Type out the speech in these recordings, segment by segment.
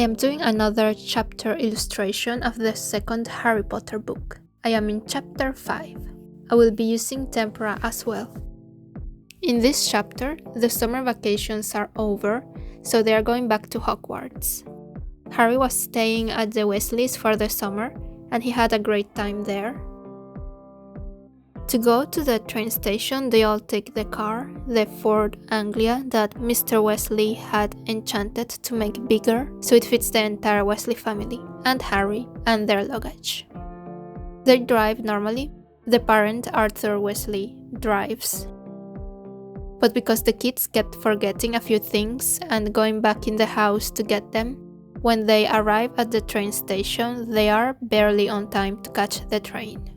am doing another chapter illustration of the second Harry Potter book. I am in chapter 5. I will be using Tempera as well. In this chapter, the summer vacations are over, so they are going back to Hogwarts. Harry was staying at the Weasleys for the summer, and he had a great time there. To go to the train station, they all take the car, the Ford Anglia that Mr. Weasley had enchanted to make bigger so it fits the entire Weasley family, and Harry, and their luggage. They drive normally. The parent, Arthur Weasley, drives. But because the kids kept forgetting a few things and going back in the house to get them, when they arrive at the train station, they are barely on time to catch the train.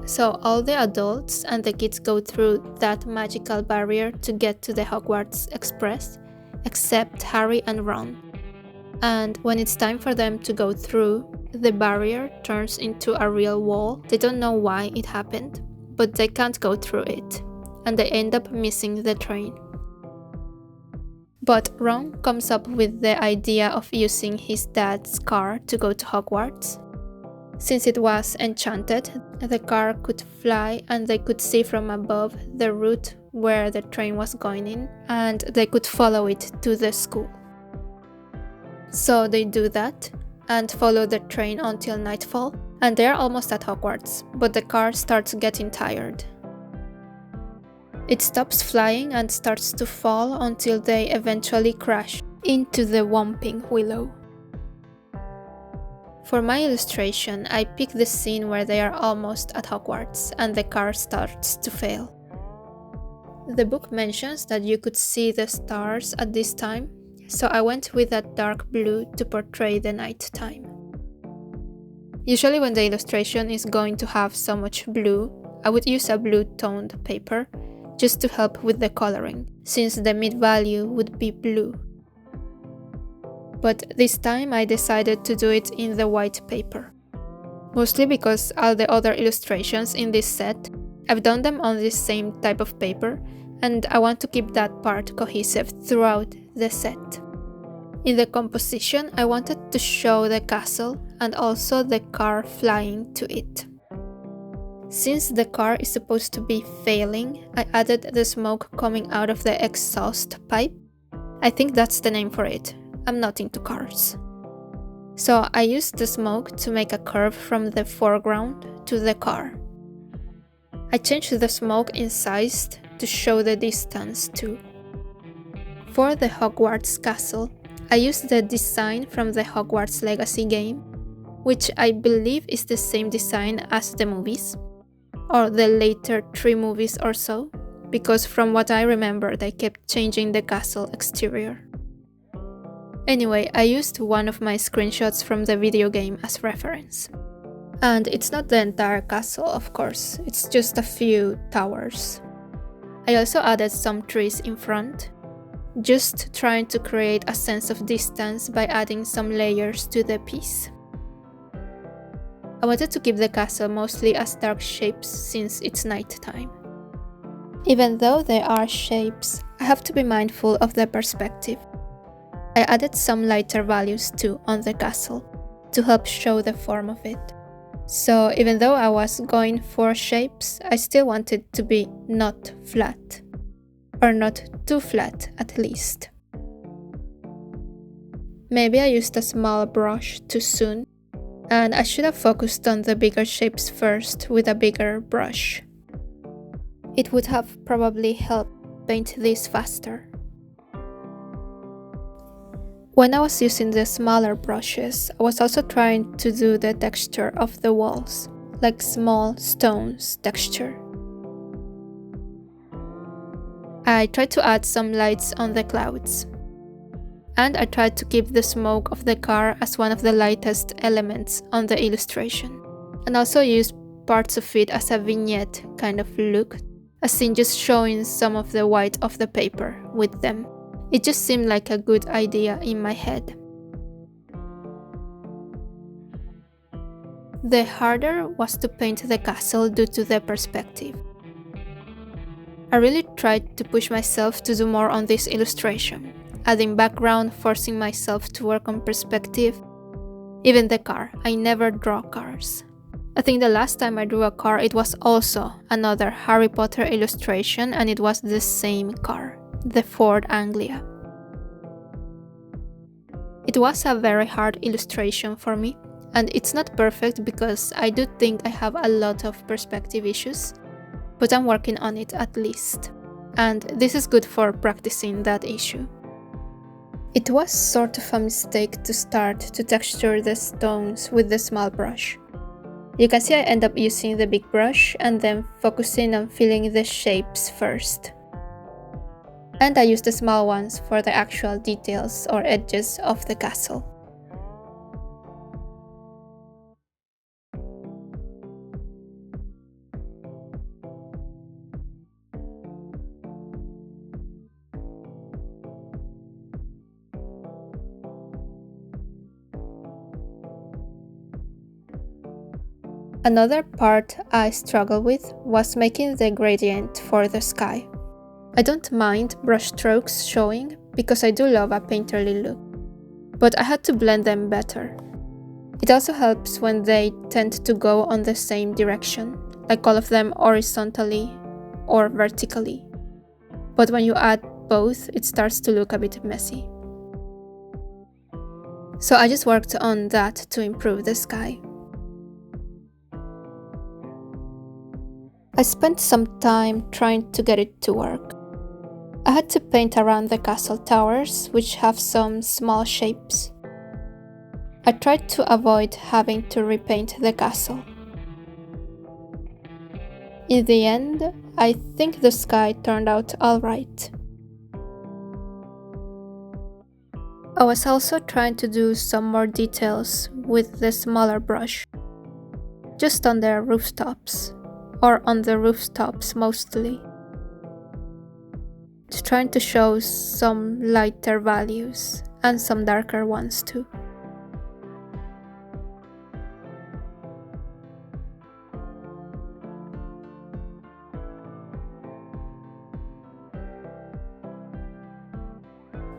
So all the adults and the kids go through that magical barrier to get to the Hogwarts Express, except Harry and Ron. And when it's time for them to go through, the barrier turns into a real wall. They don't know why it happened, but they can't go through it, and they end up missing the train. But Ron comes up with the idea of using his dad's car to go to Hogwarts. Since it was enchanted, the car could fly and they could see from above the route where the train was going in, and they could follow it to the school. So they do that and follow the train until nightfall, and they're almost at Hogwarts, but the car starts getting tired. It stops flying and starts to fall until they eventually crash into the Whomping Willow. For my illustration, I picked the scene where they are almost at Hogwarts and the car starts to fail. The book mentions that you could see the stars at this time, so I went with a dark blue to portray the night time. Usually when the illustration is going to have so much blue, I would use a blue-toned paper just to help with the coloring, since the mid-value would be blue. But this time I decided to do it in the white paper. Mostly because all the other illustrations in this set, I've done them on this same type of paper, and I want to keep that part cohesive throughout the set. In the composition, I wanted to show the castle and also the car flying to it. Since the car is supposed to be failing, I added the smoke coming out of the exhaust pipe. I think that's the name for it. I'm not into cars. So I used the smoke to make a curve from the foreground to the car. I changed the smoke in size to show the distance too. For the Hogwarts castle, I used the design from the Hogwarts Legacy game, which I believe is the same design as the movies, or the later 3 movies or so, because from what I remember they kept changing the castle exterior. Anyway, I used one of my screenshots from the video game as reference. And it's not the entire castle, of course, it's just a few towers. I also added some trees in front, just trying to create a sense of distance by adding some layers to the piece. I wanted to keep the castle mostly as dark shapes since it's nighttime. Even though they are shapes, I have to be mindful of the perspective. I added some lighter values too on the castle to help show the form of it. So even though I was going for shapes, I still wanted to be not flat. Or not too flat at least. Maybe I used a small brush too soon, and I should have focused on the bigger shapes first with a bigger brush. It would have probably helped paint this faster. When I was using the smaller brushes, I was also trying to do the texture of the walls, like small stones texture. I tried to add some lights on the clouds. And I tried to keep the smoke of the car as one of the lightest elements on the illustration. And also used parts of it as a vignette kind of look, as in just showing some of the white of the paper with them. It just seemed like a good idea in my head. The harder was to paint the castle due to the perspective. I really tried to push myself to do more on this illustration. adding background, forcing myself to work on perspective. Even the car, I never draw cars. I think the last time I drew a car, it was also another Harry Potter illustration, and it was the same car, the Ford Anglia. It was a very hard illustration for me, and it's not perfect because I do think I have a lot of perspective issues, but I'm working on it at least, and this is good for practicing that issue. It was sort of a mistake to start to texture the stones with the small brush. You can see I end up using the big brush and then focusing on filling the shapes first. And I use the small ones for the actual details or edges of the castle. Another part I struggled with was making the gradient for the sky. I don't mind brush strokes showing because I do love a painterly look, but I had to blend them better. It also helps when they tend to go on the same direction, like all of them horizontally or vertically. But when you add both, it starts to look a bit messy. So I just worked on that to improve the sky. I spent some time trying to get it to work. I had to paint around the castle towers, which have some small shapes. I tried to avoid having to repaint the castle. In the end, I think the sky turned out alright. I was also trying to do some more details with the smaller brush, just on the rooftops. Or on the rooftops mostly, trying to show some lighter values and some darker ones too.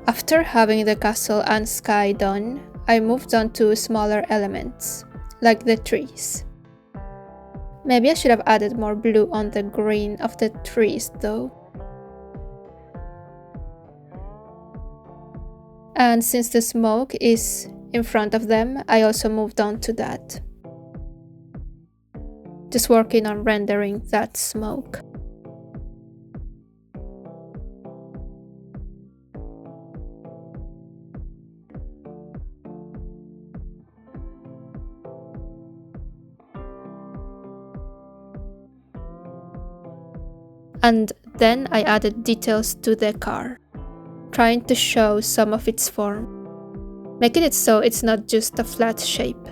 After having the castle and sky done, I moved on to smaller elements, like the trees. Maybe I should have added more blue on the green of the trees though. And since the smoke is in front of them, I also moved on to that. Just working on rendering that smoke. And then I added details to the car, trying to show some of its form, making it so it's not just a flat shape.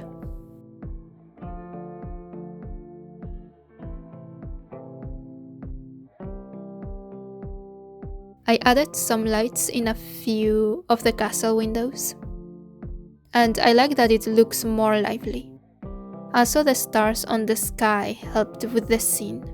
I added some lights in a few of the castle windows, and I like that it looks more lively. Also, the stars on the sky helped with the scene.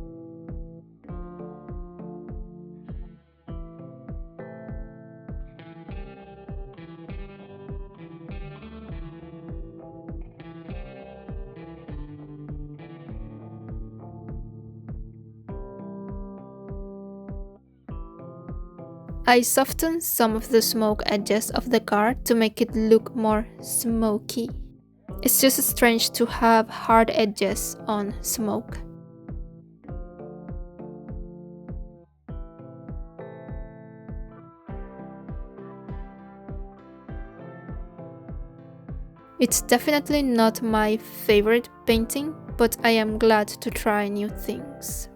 I softened some of the smoke edges of the car to make it look more smoky. It's just strange to have hard edges on smoke. It's definitely not my favorite painting, but I am glad to try new things.